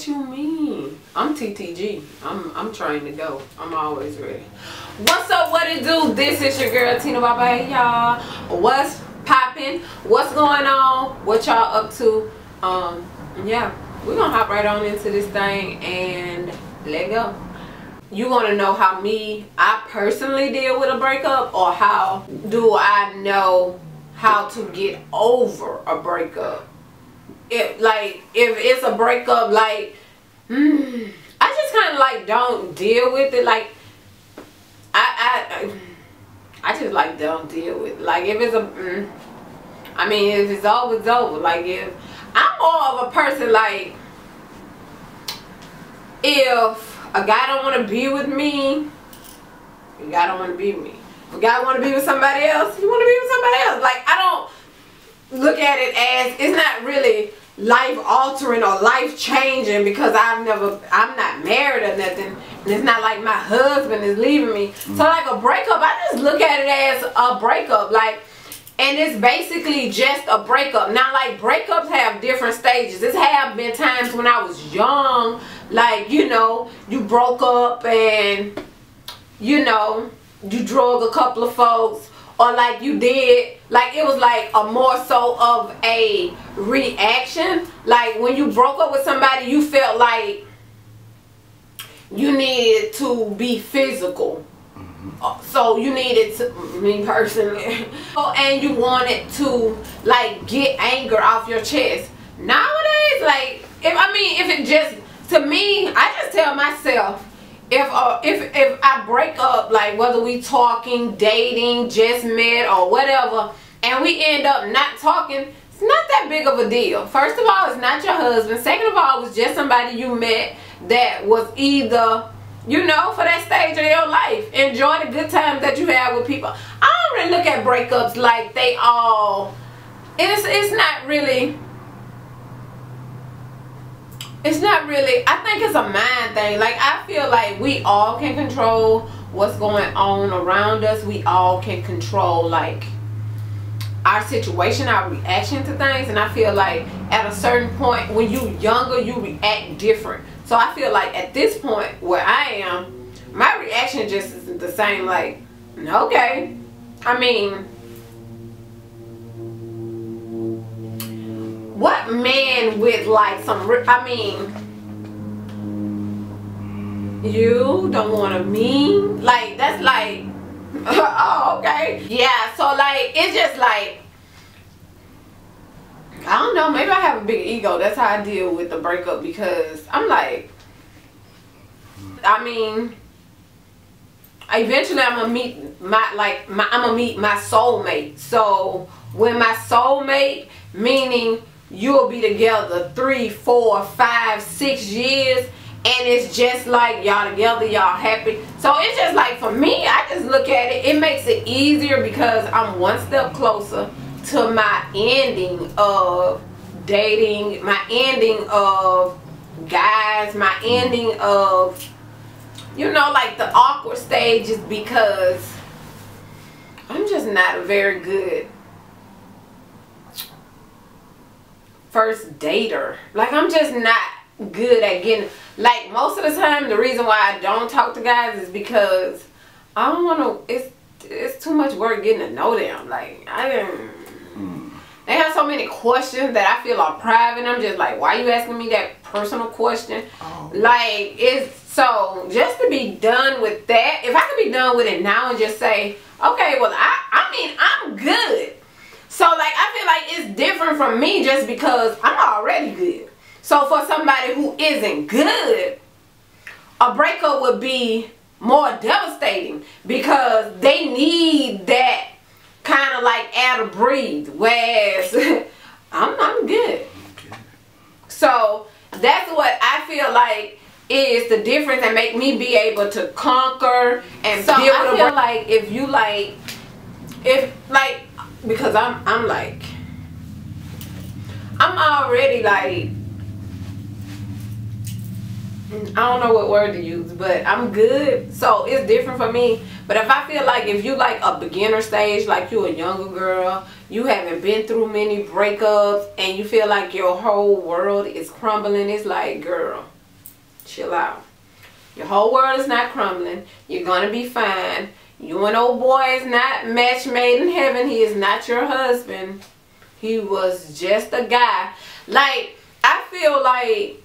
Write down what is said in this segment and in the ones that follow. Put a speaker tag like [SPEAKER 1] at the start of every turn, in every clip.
[SPEAKER 1] What you mean? I'm TTG. I'm trying to go. I'm always ready. What's up? What it do? This is your girl TinabopperQ A, y'all. What's popping? What's going on? What y'all up to? Yeah, we're gonna hop right on into this thing and let go. You want to know how I personally deal with a breakup, or how do I know how to get over a breakup? If it's a breakup, like I just kind of like don't deal with it. Like I just like don't deal with it. Like if it's I mean, if it's over, it's over. Like if I'm more of a person, like if a guy don't want to be with me, a guy don't want to be with me. If a guy want to be with somebody else, he want to be with somebody else. Like I don't look at it as, it's not really life altering or life changing because I'm not married or nothing, and it's not like my husband is leaving me. So like a breakup, I just look at it as a breakup, like, and it's basically just a breakup. Now, like, breakups have different stages. This have been times when I was young, like, you know, you broke up and, you know, you drug a couple of folks, or like you did, like it was like a more so of a reaction. Like when you broke up with somebody, you felt like you needed to be physical. So you needed to, me personally, and you wanted to like get anger off your chest. Nowadays, like if it just, to me, I just tell myself, if I break up, like whether we talking, dating, just met or whatever, and we end up not talking, it's not that big of a deal. First of all, it's not your husband. Second of all, it was just somebody you met that was either, you know, for that stage of your life. Enjoy the good times that you have with people. I don't really look at breakups like they all, it's not really, I think it's a mind thing. Like I feel like we all can control what's going on around us. We all can control like our situation, our reaction to things. And I feel like at a certain point when you younger, you react different. So I feel like at this point where I am, my reaction just isn't the same. Like, okay, I mean, what man with like some, I mean, you don't want to mean, like, that's like, oh, okay. Yeah, so like, it's just like, I don't know, maybe I have a big ego. That's how I deal with the breakup, because I'm like, I mean, eventually I'm gonna meet I'm gonna meet my soulmate. So when my soulmate, meaning you'll be together 3, 4, 5, 6 years, and it's just like y'all together, y'all happy. So it's just like, for me, I just look at it, it makes it easier because I'm one step closer to my ending of dating, my ending of guys, my ending of, you know, like the awkward stages, because I'm just not a very good first dater. Like I'm just not good at getting, like most of the time the reason why I don't talk to guys is because I don't want to, it's too much work getting to know them. Like they have so many questions that I feel are private. I'm just like, why are you asking me that personal question? Like, it's so just to be done with that. If I could be done with it now and just say, okay, well I mean I'm good. So like I feel like it's different from me just because I'm already good. So for somebody who isn't good, a breakup would be more devastating because they need that kind of like air to breathe. Whereas I'm good. So that's what I feel like is the difference that make me be able to conquer and so deal with. I feel like if you like, because I'm already like, I don't know what word to use, but I'm good. So it's different for me. But if I feel like if you like a beginner stage, like you a younger girl, you haven't been through many breakups, and you feel like your whole world is crumbling, it's like, girl, chill out. Your whole world is not crumbling. You're gonna be fine. You and old boy is not match made in heaven. He is not your husband. He was just a guy. Like, I feel like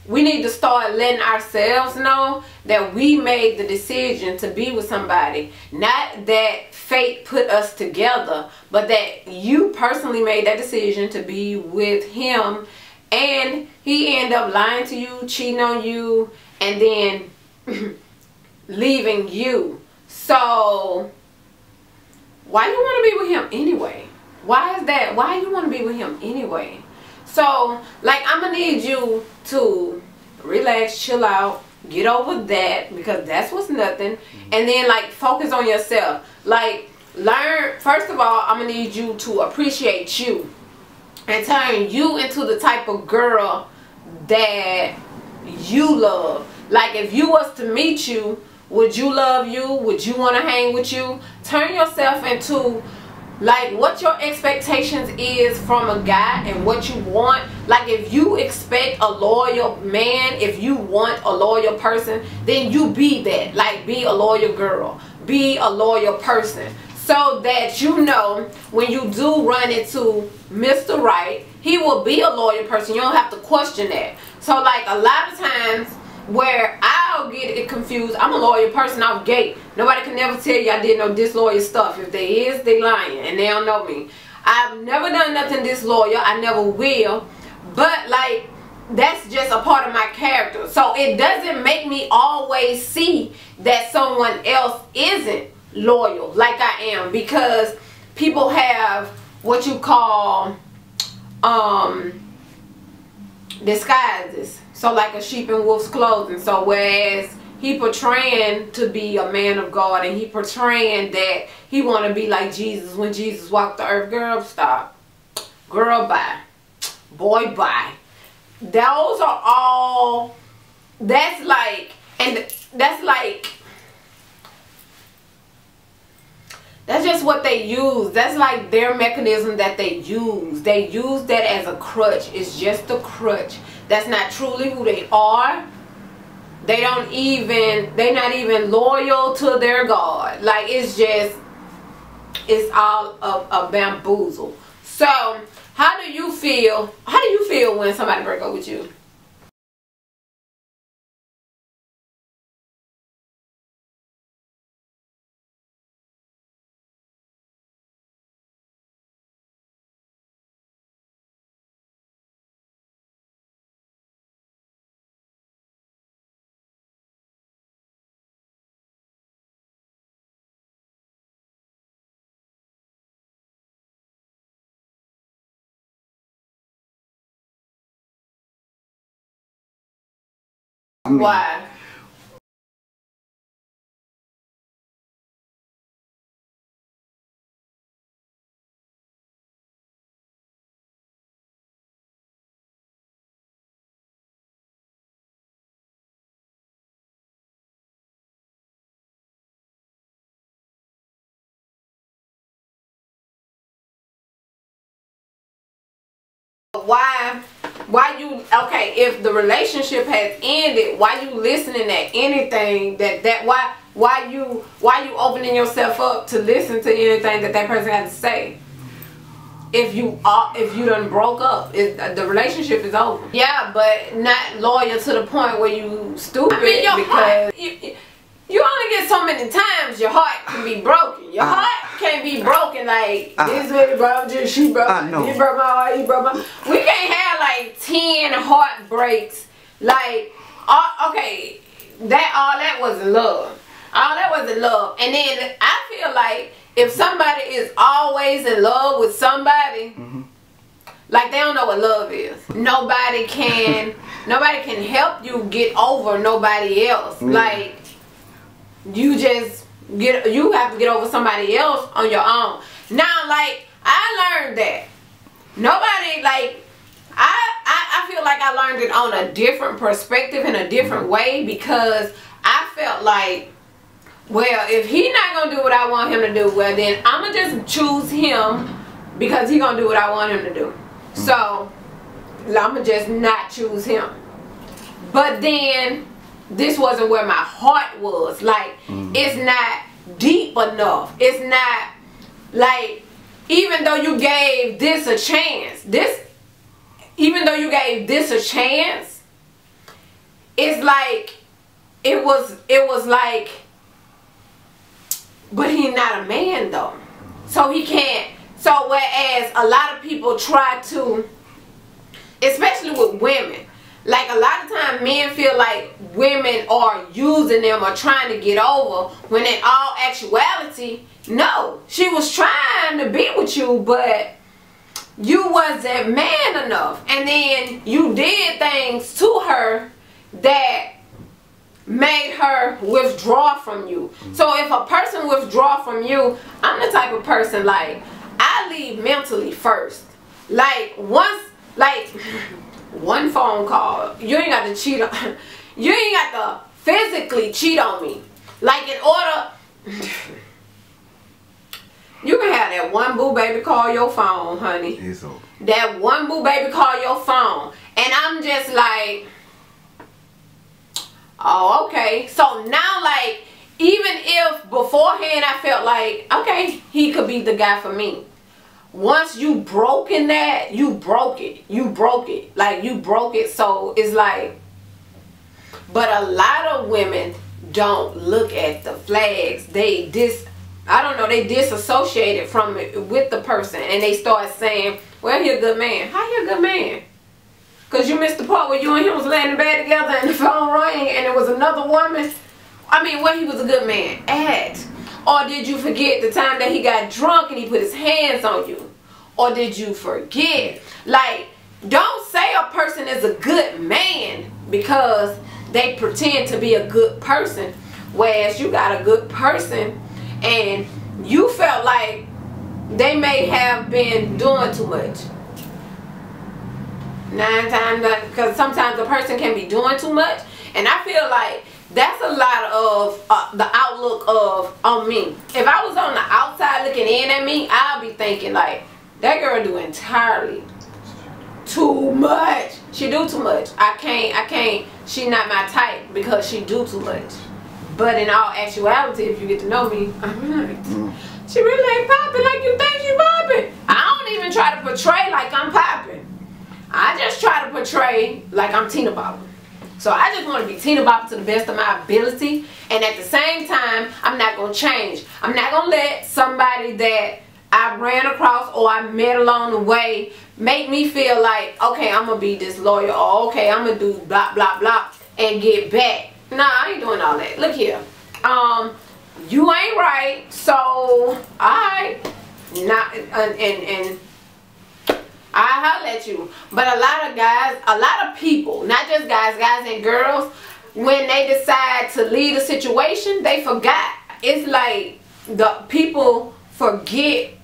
[SPEAKER 1] we need to start letting ourselves know that we made the decision to be with somebody. Not that fate put us together, but that you personally made that decision to be with him, and he ended up lying to you, cheating on you, and then leaving you. So why you want to be with him anyway? Why is that? Why you want to be with him anyway? So, like, I'm going to need you to relax, chill out, get over that, because that's what's nothing. And then, like, focus on yourself. Like, learn, first of all, I'm going to need you to appreciate you and turn you into the type of girl that you love. Like, if you was to meet you, would you love you? Would you want to hang with you? Turn yourself into, like, what your expectations is from a guy and what you want. Like, if you expect a loyal man, if you want a loyal person, then you be that. Like, be a loyal girl, be a loyal person, so that you know when you do run into Mr. Right, he will be a loyal person. You don't have to question that. So, like, a lot of times where I'll get it confused, I'm a loyal person off gate. Nobody can never tell you I did no disloyal stuff. If they is, they lying and they don't know me. I've never done nothing disloyal. I never will. But, like, that's just a part of my character. So it doesn't make me always see that someone else isn't loyal like I am, because people have what you call disguises. So, like a sheep in wolf's clothing. So whereas he portraying to be a man of God, and he portraying that he want to be like Jesus when Jesus walked the earth. Girl, stop. Girl, bye. Boy, bye. Those are all, that's like, and that's like, that's just what they use. That's like their mechanism that they use. They use that as a crutch. It's just a crutch. That's not truly who they are. They don't even, they're not even loyal to their God. Like, it's just, it's all a bamboozle. So, how do you feel? How do you feel when somebody break up with you? Why? Why you, okay, if the relationship has ended, why you listening at anything why you opening yourself up to listen to anything that person has to say? If you done broke up, the relationship is over. Yeah, but not loyal to the point where you stupid. I mean, because you only get so many times your heart can be broken. Your heart can't be broken like this way, bro. Just she broke. He broke my heart. He broke my. We can't have like 10 heartbreaks. Like, okay, all that wasn't love. All that wasn't love. And then I feel like if somebody is always in love with somebody, like, they don't know what love is. Nobody can help you get over nobody else. Like, you have to get over somebody else on your own. Now, like, I learned that nobody, like, I feel like I learned it on a different perspective, in a different way, because I felt like, well, if he's not gonna do what I want him to do, well, then I'm gonna just choose him because he gonna do what I want him to do. So I'ma just not choose him. But then this wasn't where my heart was. Like, it's not deep enough. It's not like, even though you gave this a chance, it's like it was like, but he's not a man though. So he can't. So whereas a lot of people try to, especially with women, like a lot of times men feel like women are using them or trying to get over, when in all actuality, no, she was trying to be with you, but you wasn't man enough. And then you did things to her that made her withdraw from you. So if a person withdraw from you, I'm the type of person, like, I leave mentally first. Like, once, like, one phone call, you ain't got to cheat on, you ain't got to physically cheat on me. Like, in order, you can have that one boo baby call your phone, honey.
[SPEAKER 2] It's over.
[SPEAKER 1] That one boo baby call your phone. And I'm just like, oh, okay. So now, like, even if beforehand I felt like, okay, he could be the guy for me. Once you broke in that, you broke it. You broke it. Like, you broke it. So it's like, but a lot of women don't look at the flags. They disassociate from it with the person, and they start saying, well, he a good man. How he a good man? Because you missed the part where you and him was laying in bed together and the phone rang and it was another woman. I mean, where he was a good man at? Or did you forget the time that he got drunk and he put his hands on you? Or did you forget? Like, don't say a person is a good man because they pretend to be a good person, whereas you got a good person and you felt like they may have been doing too much. 9 times, because sometimes a person can be doing too much, and I feel like that's a lot of the outlook of on me. If I was on the outside looking in at me, I'll be thinking like, that girl do entirely too much. She do too much. I can't. She not my type because she do too much. But in all actuality, if you get to know me, I'm like, she really ain't popping like you think she popping. I don't even try to portray like I'm popping. I just try to portray like I'm Tinabopper. So I just want to be Tinabopper to the best of my ability. And at the same time, I'm not going to change. I'm not going to let somebody that I ran across or I met along the way make me feel like, okay, I'm going to be disloyal, or okay, I'm going to do blah, blah, blah and get back. Nah, I ain't doing all that. Look here. You ain't right. So, I holler at you. But a lot of guys, a lot of people, not just guys and girls, when they decide to leave a situation, they forgot. It's like the people forget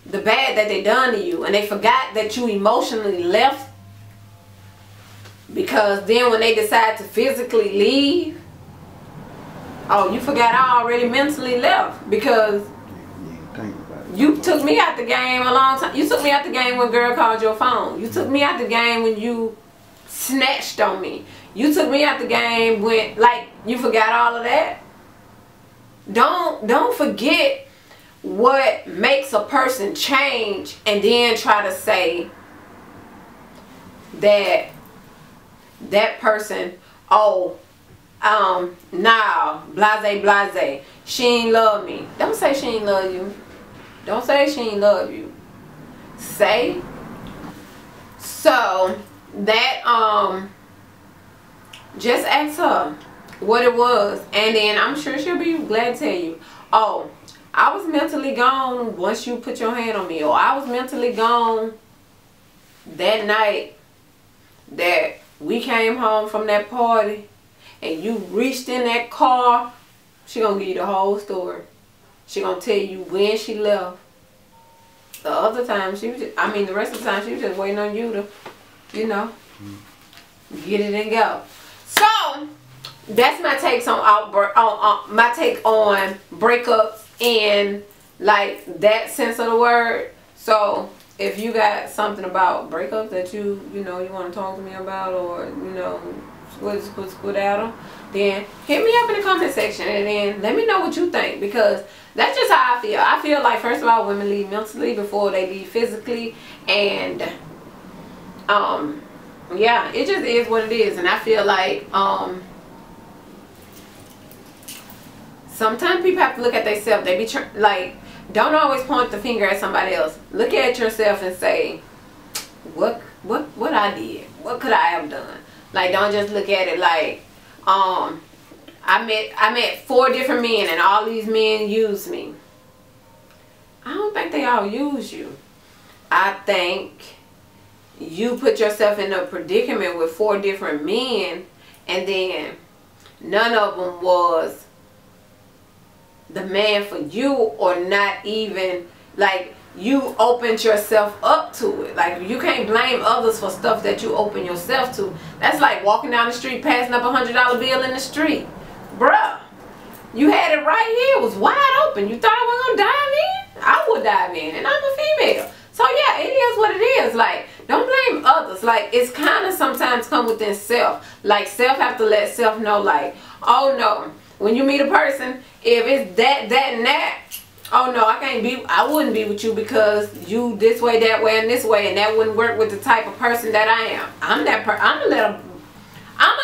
[SPEAKER 1] the bad that they done to you, and they forgot that you emotionally left, because then when they decide to physically leave, oh, you forgot I already mentally left, because you took me out the game a long time. You took me out the game when girl called your phone. You took me out the game when you snatched on me. You took me out the game when, like, you forgot all of that. Don't forget what makes a person change and then try to say that that person, oh, nah, blase, she ain't love me. Don't say she ain't love you. Don't say she ain't love you. Say, so that, just ask her what it was, and then I'm sure she'll be glad to tell you, oh, I was mentally gone once you put your hand on me, or I was mentally gone that night that we came home from that party and you reached in that car. She gonna give you the whole story. She gonna tell you when she left. The other time she was just, I mean the rest of the time she was just waiting on you to, you know, get it and go. So that's my takes on my take on breakups and like that sense of the word. So if you got something about breakup that you know you want to talk to me about, or you know skedaddle, then hit me up in the comment section and then let me know what you think, because that's just how I feel. I feel like, first of all, women leave mentally before they leave physically, and yeah, it just is what it is. And I feel like sometimes people have to look at themselves. They be like, don't always point the finger at somebody else. Look at yourself and say, what I did, what could I have done? Like, don't just look at it like, I met 4 different men and all these men used me. I don't think they all use you. I think you put yourself in a predicament with 4 different men, and then none of them was the man for you, or not even, like, you opened yourself up to it. Like, you can't blame others for stuff that you open yourself to. That's like walking down the street, passing up a $100 bill in the street. Bruh, you had it right here. It was wide open. You thought I was gonna dive in? I would dive in, and I'm a female. So yeah, it is what it is. Like, don't blame others. Like, it's kind of sometimes come within self. Like, self have to let self know, like, oh no, when you meet a person, if it's that, and that, oh no, I wouldn't be with you because you this way, that way, and this way, and that wouldn't work with the type of person that I am. I'm gonna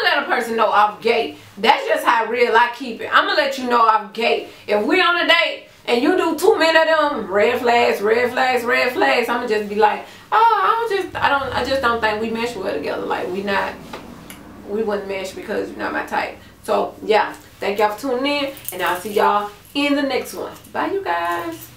[SPEAKER 1] let a person know off gate. That's just how real I keep it. I'm gonna let you know off gate. If we on a date and you do too many of them red flags, red flags, red flags, I'm gonna just be like, oh, I just don't think we mesh well together. Like, we wouldn't mesh because you're not my type. So yeah, thank y'all for tuning in, and I'll see y'all in the next one. Bye, you guys.